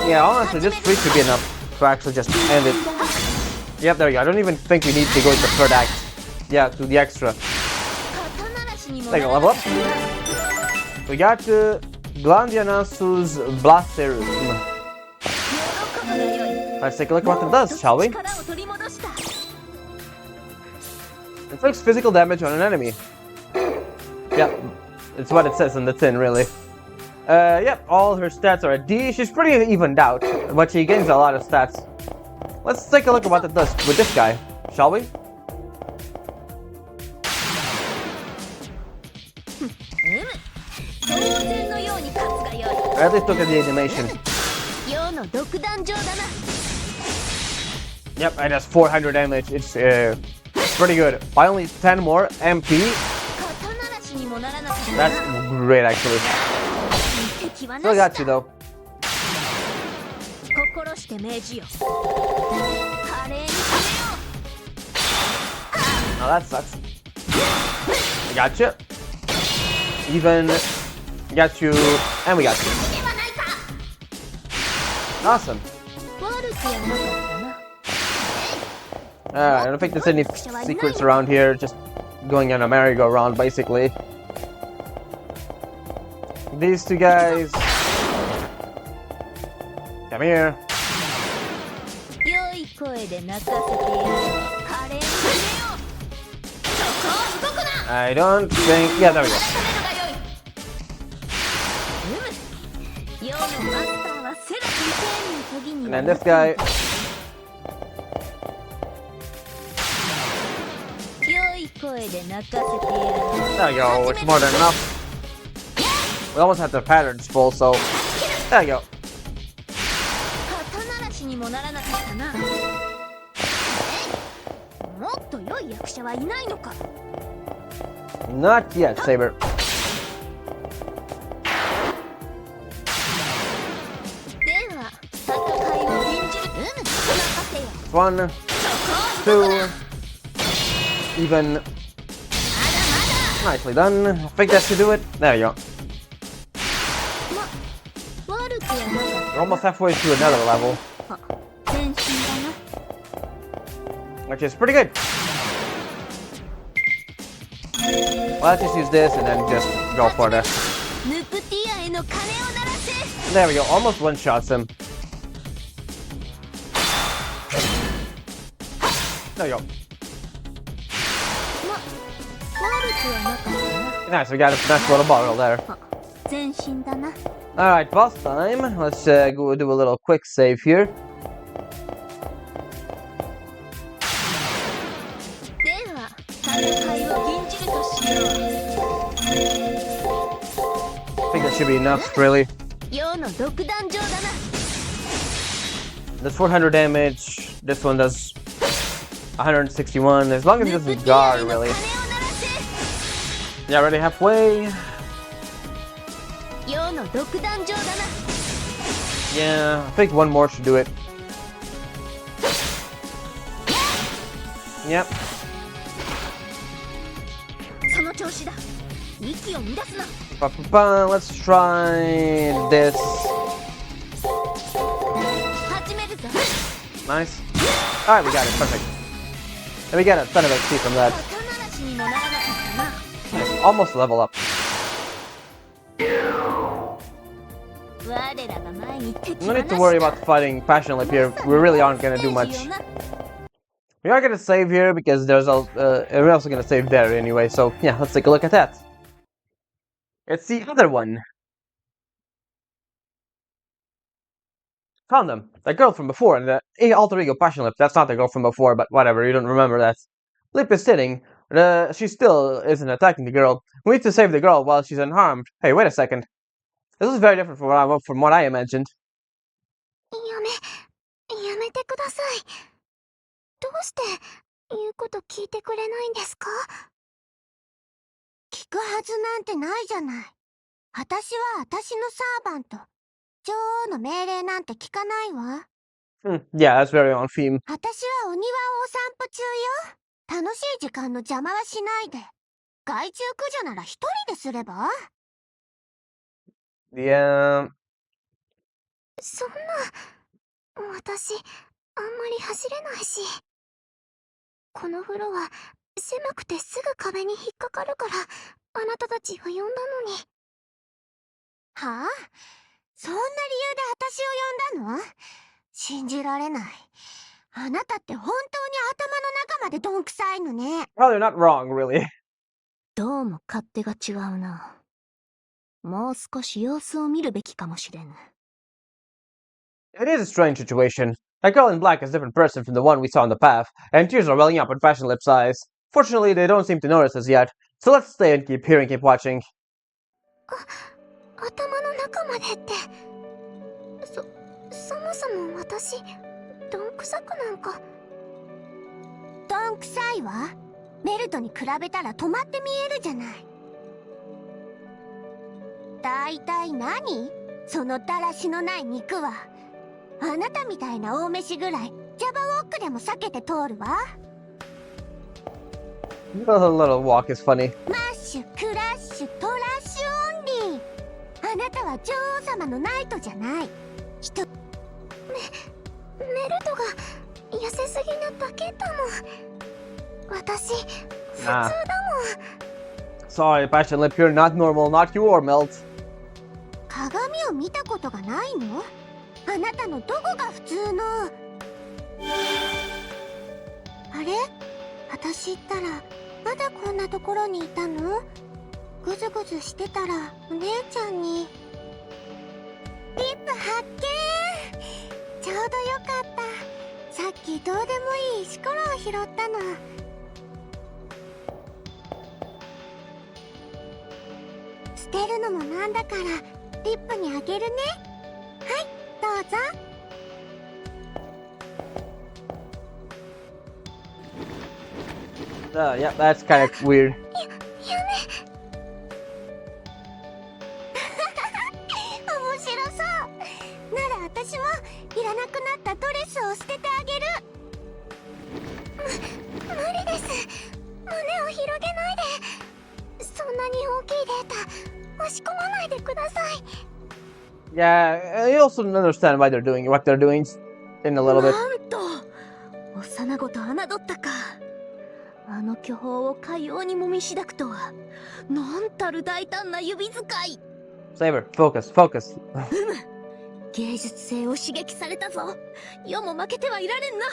Yeah, honestly, this free should be enough to actually just end it. Yep, there we go. I don't even think we need to go into the third act. Yeah, to the extra. There you go, level up. We got Glandianasu's Blasterum. Let's take a look at what it does, shall we? Inflicts physical damage on an enemy. Yep, it's what it says on the tin, really. Yep, all her stats are a D. She's pretty evened out, but she gains a lot of stats. Let's take a look at what it does with this guy, shall we? Or at least look at the animation. Yep, it has 400 damage. It's pretty good. By only 10 more MP. That's great, actually. Still got you, though. Oh, that sucks. I got you. Even got you, and we got you. Awesome. I don't think there's any secrets around here. Just going on a merry-go-round, basically. These two guys. Come here. I don't think. Yeah, there we go. And then this guy. There we go, it's more than enough. We almost have the patterns full, so there you go. Not yet, Saber. One, two, even Nicely done. I think that should do it. There you go. 悪くはなかっ We're almost halfway to another level, た。前進だな。 which is pretty good. Well, let's just use this and then just go for this. ヌプティアへの鐘を鳴らせ。 There we go. Almost one-shots him. There you go. 悪くはなかったな。 Nice, we got a nice little bottle there. 前進だな。 Alright, boss time. Let's go do a little quick save here. では、戦いを禁じるとしよう。 I think that should be enough, really. 世の独壇場だな。 Does 400 damage. This one does 161. As long as it ヌプ doesn't ティア guard, への鐘を really. 鳴らせ。 Yeah, already halfway. 世の独壇場だな。 Yeah, I think one more should do it. Yep. その調子だ。息を乱すな。 Let's try this. 始めるぞ。 Nice. Alright, we got it. Perfect. And we got a ton of XP from that. 肩慣らしにもならなかったな。 Nice. Almost level up. 我らが前に敵 No は need to worry about fighting passionately here. We really aren't gonna do much. We are gonna save here because we're also gonna save there anyway. So yeah, let's take a look at that. It's the other one. Found them. That girl from before, and the alter ego Passion Lip. That's not the girl from before, but whatever. You don't remember that. Lip is sitting. She still isn't attacking the girl. We need to save the girl while she's unharmed. Hey, wait a second. This is very different from what I imagined. やめてください。どうして言うこと聞いてくれないんですか？聞くはずなんてないじゃない。私は私のサーバント。女王の命令なんて聞かないわ。Yeah, that's very on theme. 私はお庭をお散歩中よ。楽しい時間の邪魔はしないで。害虫駆除なら一人ですれば？ Yeah. そんな、私、あんまり走れないし。このフロア、狭くてすぐ壁に引っかかるから、あなたたちを呼んだのに。はあ？そんな理由で私を呼んだの？信じられない。あなたって本当に頭の中までどんくさいのね。Well, you're not wrong, really. どうも勝手が違うな。もう少し様子を見るべきかもしれぬ。It is a strange situation. That girl in black is a different person from the one we saw on the path, and tears are welling up in Passion Lip's eyes. Fortunately, they don't seem to notice us yet, so let's stay and keep here and keep watching. 頭の中までって、そもそも私、どんくさくなんか。どんくさいわ。メルトに比べたら止まって見えるじゃない。だいたい何？そのだらしのない肉は。あなたみたいな大飯ぐらいジャバウォークでも避けて通るわ。The little walk is funny. マッシュ、クラッシュ、トラッシュオンリー。あなたは女王様のナイトじゃない。メルトが痩せすぎなだけだもん。私、普通だもん。Sorry, Passion Lip, you're not normal, not you or Melt. 鏡を見たことがないの？あなたのどこが普通の？あれ？私ったらまだこんなところにいたの？ぐずぐずしてたらお姉ちゃんに。リップ発見！ちょうどよかった。さっきどうでもいい石ころを拾ったの。捨てるのもなんだからリップにあげるね。はい、どうぞ。Yeah, that's kind of weird. 面白そうなら私もいらなくなったドレスを捨ててあげる。無理です。胸を広げないで。そんなに大きいデータ押し込まないでください。 Yeah, you also understand why they're doing what they're doing in a little bit. なんと幼子と侮ったか。あの巨峰をかようにもみしだくとは、なんたる大胆な指使い。 Saber, focus. 芸術性を刺激されたぞ。世も負けてはいられんな。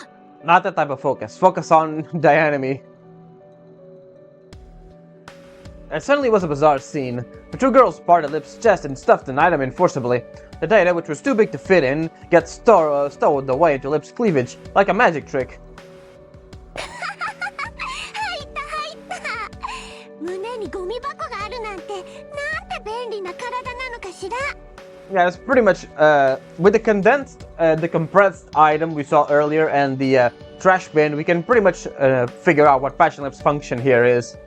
Not that type of focus. Focus on the enemy. It certainly was a bizarre scene. The two girls parted Lip's chest and stuffed an item in forcibly. The data, which was too big to fit in, gets stowed away into Lip's cleavage, like a magic trick. 入った胸にゴミ箱があるなんて、なんて便利な体なのかしら。 Yeah, it's pretty much with the compressed item we saw earlier and the trash bin, we can pretty much figure out what Passion Lip's function here is.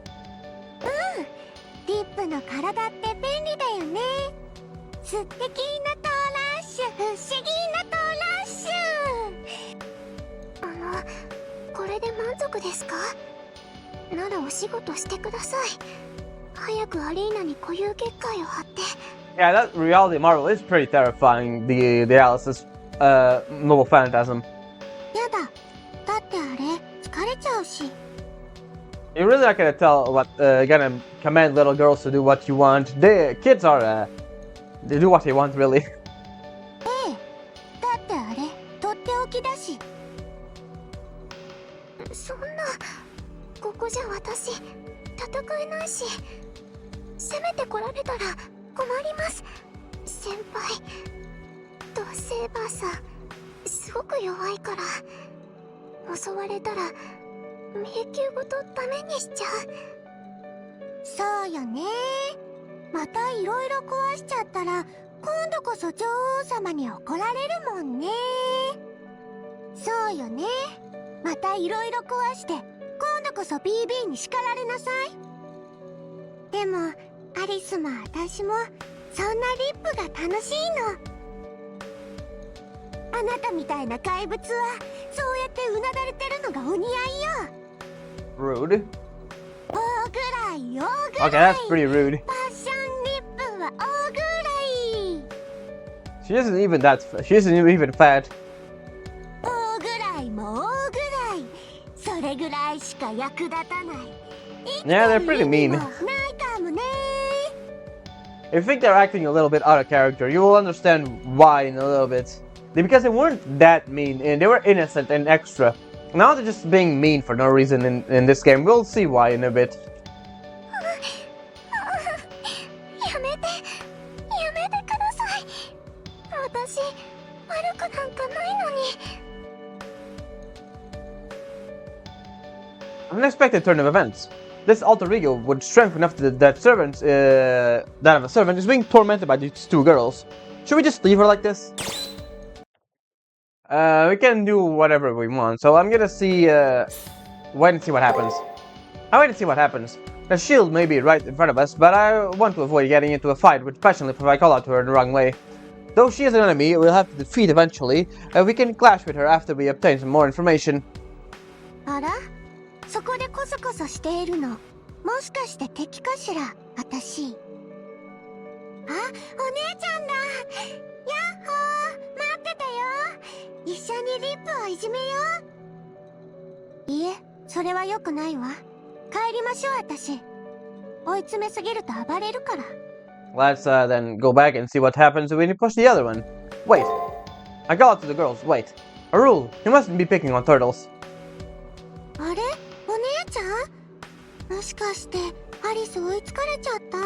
リップの体って便利だよね。素敵なトーラッシュ、不思議なトーラッシュ。これで満足ですか？ならお仕事してください。早くアリーナに固有結界を張って。 Yeah, that reality marvel is pretty terrifying, the Alice's mobile phantasm. やだ。だってあれ疲れちゃうし。 You're really not gonna tell what, gonna command little girls to do what you want. Kids are, they do what they want, really. ええ。だってあれとっておきだし。そんな、ここじゃ私戦えないし、攻めてこられたら困ります。先輩とセーバーさんすごく弱いから、襲われたら迷宮ごとダメにしちゃう。そうよね。またいろいろ壊しちゃったら今度こそ女王様に怒られるもんね。そうよね。またいろいろ壊して今度こそ BB に叱られなさい。でもアリスも私もそんなリップが楽しいの。あなたみたいな怪物はそうやってうなだれてるのがお似合いよ。 Rude. 大ぐらい大ぐらい。 Okay, that's pretty rude. パッションリップは大ぐらい。 She isn't even fat. 大ぐらいも大ぐらい。それぐらいしか役立たない。 Yeah, they're pretty mean. ないかもね。 If you think they're acting a little bit out of character, you will understand why in a little bit. Because they weren't that mean, and they were innocent and extra. Now they're just being mean for no reason in this game. We'll see why in a bit. やめてください。私悪くなんかないのに。 An unexpected turn of events. This alter ego would strength enough that that of a servant is being tormented by these two girls. Should we just leave her like this? We can do whatever we want, so I'm gonna see, wait and see what happens. I wait and see what happens. The shield may be right in front of us, but I want to avoid getting into a fight with Passionlip if I call out to her in the wrong way. Though she is an enemy we'll have to defeat eventually, we can clash with her after we obtain some more information. あら、そこでコソコソしているの。もしかして敵かしら、私。あ、お姉ちゃんだ。やっほー、待ってたよ。一緒にリップをいじめよう。いえ、それは良くないわ。帰りましょう、私。追い詰めすぎると暴れるから。 Let's then go back and see what happens when you push the other one. Wait. I call out to the girls. Wait. A rule. You mustn't be picking on turtles. あれ、お姉ちゃん？もしかしてアリス追いつかれちゃった？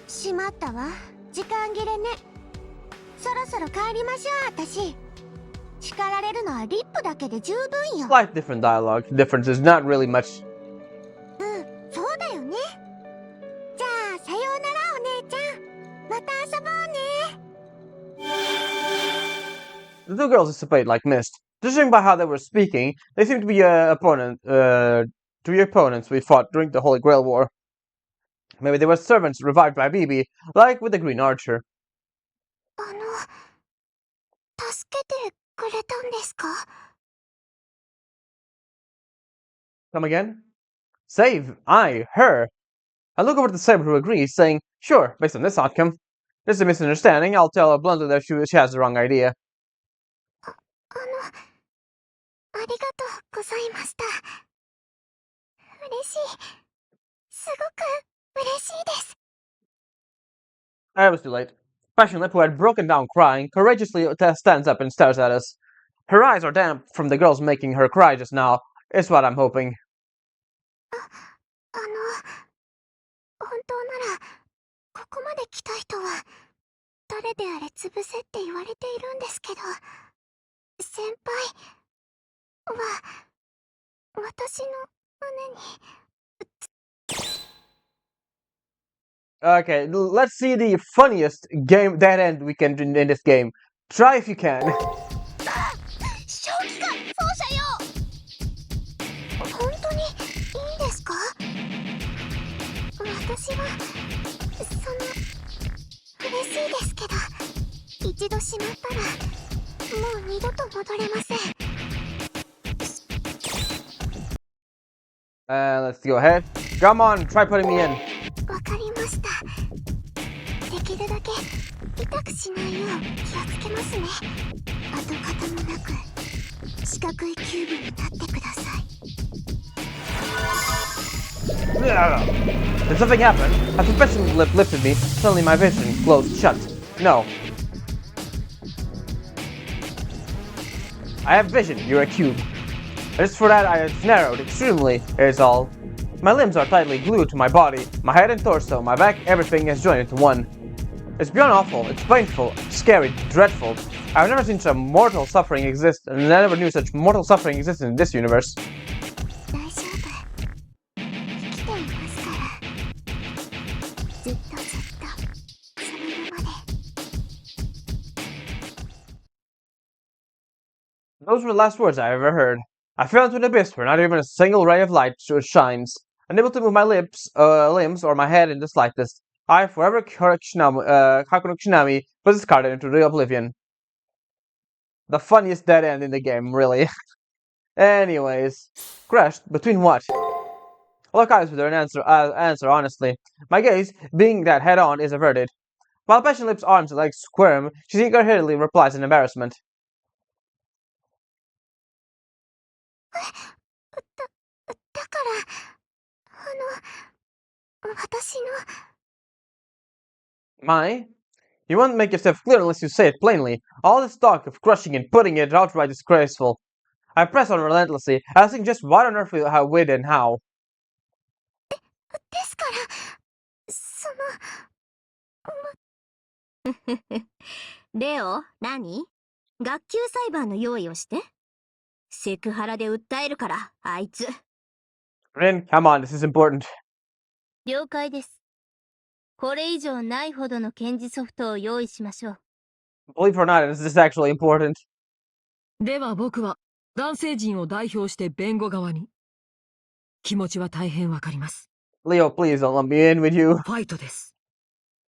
しまったわ。時間切れね。そろそろ帰りましょう、私。叱られるのはリップだけで十分よ。 Slight different dialogue. Difference is not really much. うん、そうだよね。じゃあ、さようならお姉ちゃん。また遊ぼうね。 The two girls dissipate like mist. Judging by how they were speaking, they seem to be opponents we fought during the Holy Grail War. Maybe they were servants revived by BB, like with the Green Archer. 助けてくれたんですか？ Come again? Save? I, her. I look over to Saber, who agrees, saying, "Sure, based on this outcome. There's a misunderstanding. I'll tell her bluntly that she has the wrong idea." ありがとうございました。嬉しい。すごく嬉しいです。 I was too late. Passionlip, who had broken down crying, courageously stands up and stares at us. Her eyes are damp from the girls making her cry just now, is what I'm hoping. 本当ならここまで来た人は誰であれ潰せって言われているんですけど、先輩は私の胸に。 Okay, let's see the funniest game dead end we can do in this game. Try if you can. 正気か奏者よ。本当にいいんですか？私は嬉しいですけど、一度しまったらもう二度と戻れません。Let's go ahead. Come on, try putting me in. わかりました。できるだけ痛くしないよう気をつけますね。跡形もなく四角いキューブになってください。 Did something happen? As the Passionlip lifted me, suddenly my vision closed shut. No. I have vision, you're a cube. Just for that, it's narrowed extremely, is all. My limbs are tightly glued to my body, my head and torso, my back, everything is joined into one. It's beyond awful, it's painful, scary, dreadful. I've never seen such mortal suffering exist, and I never knew such mortal suffering existed in this universe. 大丈夫。生きていますから。ずっとそのままで。 Those were the last words I ever heard. I fell into an abyss where not even a single ray of light shines. Unable to move my limbs or my head in the slightest, I forever Hakuno Kushinami was discarded into the oblivion. The funniest dead end in the game, really. Anyways, crashed between what? I look eyes with her and answer honestly. My gaze, being that head-on, is averted. While Passionlip's arms and legs squirm, she eagerly replies in embarrassment. だから私の。 My? You won't make yourself clear unless you say it plainly. All this talk of crushing and putting it outright disgraceful. I press on relentlessly, asking just what on earth how with and how. ですからレオ、何？学級裁判の用意をして。セクハラで訴えるから、あいつ。 Rin, come on, this is important. 了解です。これ以上ないほどの検事ソフトを用意しましょう。 Believe it or not, this is actually important. では僕は男性陣を代表して弁護側に。気持ちは大変わかります。 Leo, please don't let me in with you. ファイトです。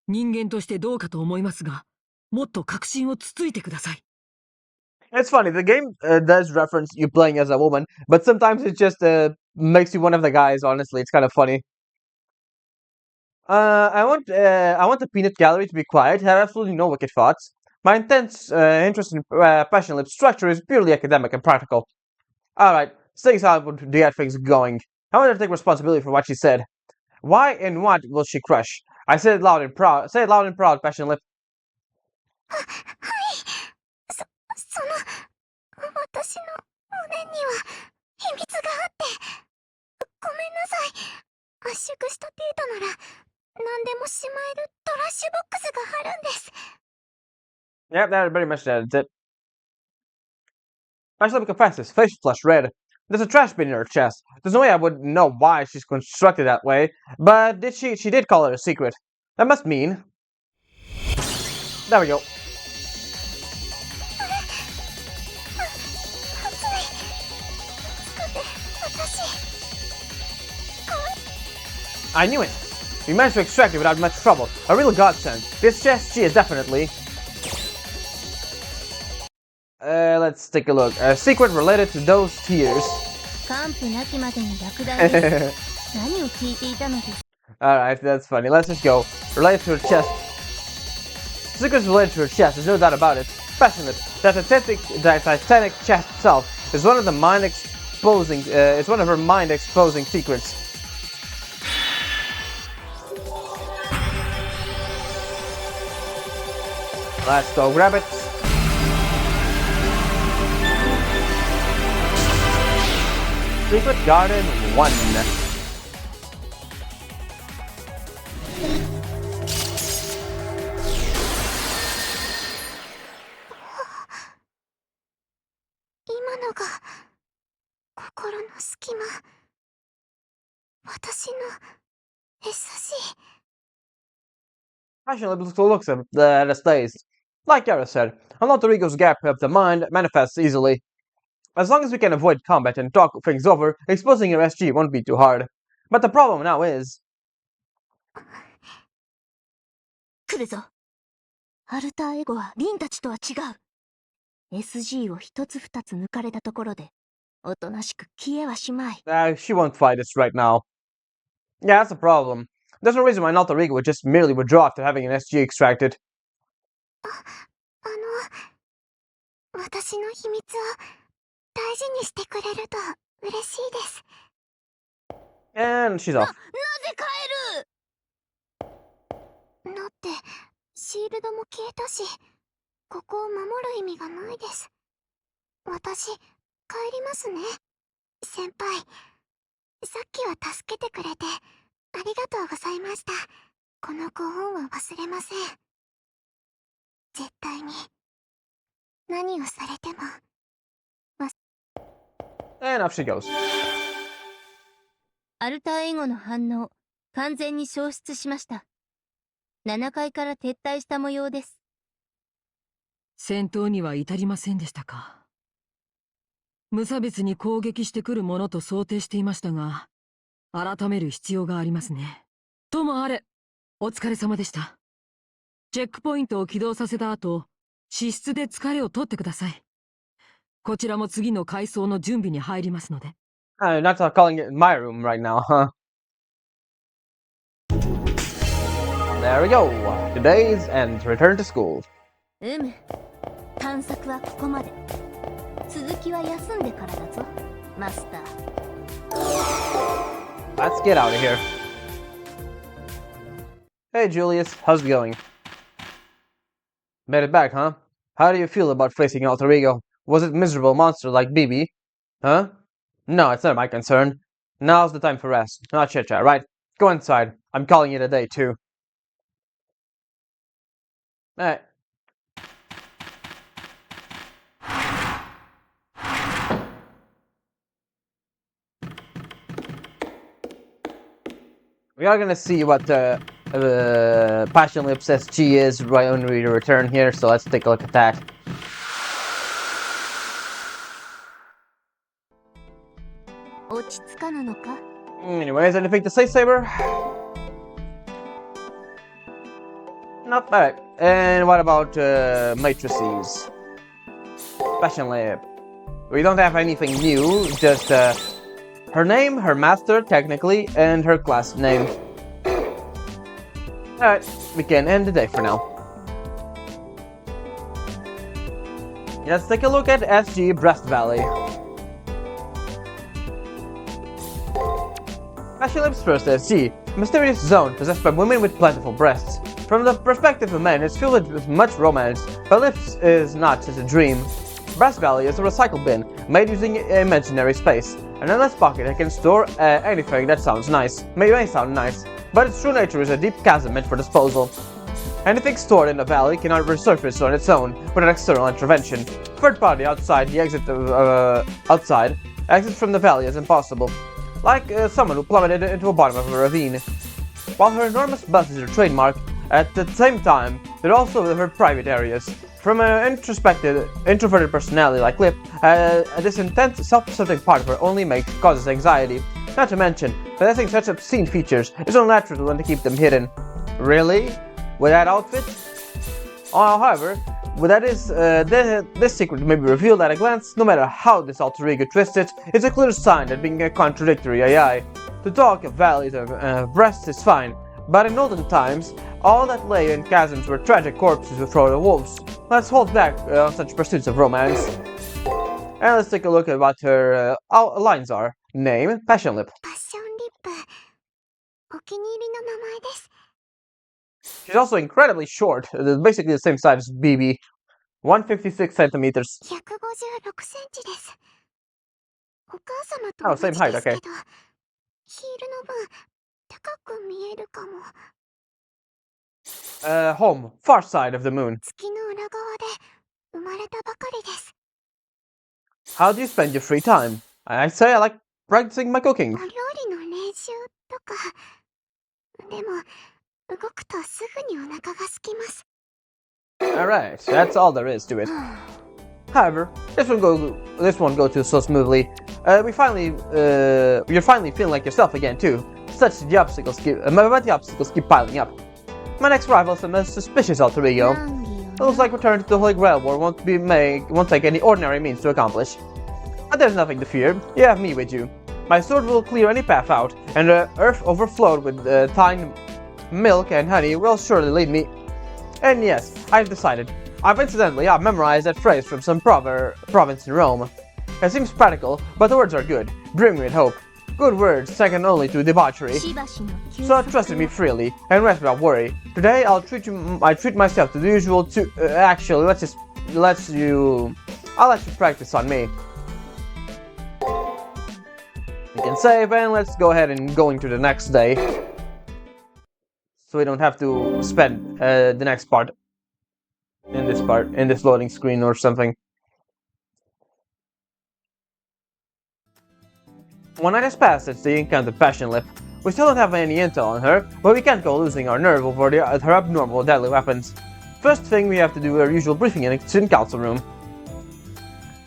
人間としてどうかと思いますが、もっと確信をつついてください。 It's funny, the game does reference you playing as a woman, but sometimes it just makes you one of the guys, honestly. It's kind of funny. I want the peanut gallery to be quiet, have absolutely no wicked thoughts. My intense interest in Passionlip structure is purely academic and practical. Alright, staying silent to get things going. I want her to take responsibility for what she said. Why and what will she crush? I said it loud and proud. Say it loud and proud, Passionlip. 私の胸には秘密があって。ごめんなさい。圧縮した程度なら何でもしまえるトラッシュボックスがあるんです。 Yep, that pretty much that's it. Passionlip confesses, face flushed red. There's a trash bin in her chest. There's no way I would know why she's constructed that way, but she did call it a secret. That must mean... There we go. I knew it! We managed to extract it without much trouble. A real godsend. This chest, she is definitely... let's take a look. A secret related to those tears. Alright, that's funny. Let's just go. Related to her chest. Secrets related to her chest, there's no doubt about it. Passionate. That Titanic chest itself is one of the it's one of her mind-exposing secrets. Let's go grab it. Secret Garden 1. Passionately looks at the stays. Like Yara said, an alter ego's gap of the mind manifests easily. As long as we can avoid combat and talk things over, exposing your SG won't be too hard. But the problem now is... 来るぞ。アルターエゴはリンたちとは違う。SG を一つ二つ抜かれたところで、おとなしく消えはしまい。she won't fight us right now. Yeah, that's a problem. There's no reason why an alter ego would just merely withdraw after having an SG extracted. 私の秘密を大事にしてくれると嬉しいです。And she's off. なぜ帰る？だって、シールドも消えたし、ここを守る意味がないです。私、帰りますね。先輩、さっきは助けてくれて、ありがとうございました。このご恩は忘れません。絶対に、何をされても。And off she goes. アルターエゴの反応、完全に消失しました。7階から撤退した模様です。戦闘には至りませんでしたか。無差別に攻撃してくるものと想定していましたが、改める必要がありますね。ともあれ、お疲れ様でした。チェックポイントを起動させた後、脂質で疲れを取ってください。こちらも次の階層の準備に入りますので。I'm not calling it my room right now, huh? There we go. Today's and return to school. 探索はここまで。続きは休んでからだぞ、マスター。Let's get out of here. Hey Julius, how's it going? Made it back, huh? How do you feel about facing alter ego? Was it a miserable monster like BB? Huh? No, it's not my concern. Now's the time for rest, not chit-chat, right? Go inside. I'm calling it a day, too. Alright. We are gonna see what passionately obsessed Chi is right when we return here, so let's take a look at that. Anyways, anything to say, Saber? Nope, alright. And what about matrices? Passion Lab. We don't have anything new, just her name, her master, technically, and her class name. Alright, we can end the day for now. Let's take a look at SG Breast Valley. Passionlab's first SG, a mysterious zone possessed by women with plentiful breasts. From the perspective of men, it's filled with much romance, but lips is not just a dream. Breast Valley is a recycle bin, made using imaginary space, an endless pocket that can store anything that sounds nice. May sound nice, but its true nature is a deep chasm meant for disposal. Anything stored in the valley cannot resurface on its own without external intervention. Third party outside exit from the valley is impossible. Like someone who plummeted into the bottom of a ravine. While her enormous bust is her trademark, at the same time, they're also her private areas. From an introverted personality like Lip, this intense, self-asserting part of her only causes anxiety. Not to mention, possessing such obscene features is unnatural and to keep them hidden. Really? With that outfit? However, this secret may be revealed at a glance. No matter how this alter ego twists it, it's a clear sign that being a contradictory AI. To talk of valleys and breasts is fine, but in olden times, all that lay in chasms were tragic corpses with the wolves. Let's hold back on such pursuits of romance. And let's take a look at what her lines are. Name, Passion Lip. パッションリップお気に入りの名前です She's also incredibly short, basically the same size as BB. 156 centimeters. 156センチですお母様と Oh, 同じ same です height, け okay. どヒールの分高く見えるかも Home, far side of the moon. 月の裏側で生まれたばかりです How do you spend your free time? I say I like practicing my お cooking. 料理の練習とかでも動くとすぐにお腹が空きます Alright, that's all there is to it. However, this won't go too so smoothly. You're finally feeling like yourself again too. But the obstacles keep piling up. My next rival is a most suspicious alter ego. 難儀 It よ looks like return to the Holy Grail War won't take any ordinary means to accomplish. But there's nothing to fear. You have me with you. My sword will clear any path out, and the earth overflowed with thyme, milk, and honey will surely lead me. And yes, I've decided. I've memorized that phrase from some province in Rome. It seems practical, but the words are good, brimming with hope. Good words, second only to debauchery. しばしの休 So 息 trust in me freely and rest without worry. Today I treat myself to the usual actually, I'll let you practice on me. You can save and let's go ahead and go into the next day. So we don't have to spend the next part in this loading screen or something. One night has passed since the encountered Passion Lip. We still don't have any intel on her, but we can't go losing our nerve over her abnormal deadly weapons. First thing we have to do our usual briefing in the student council room.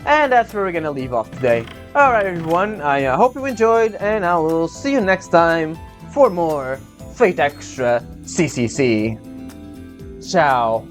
And that's where we're gonna leave off today. Alright everyone, I hope you enjoyed, and I will see you next time for more Fate Extra CCC. Ciao.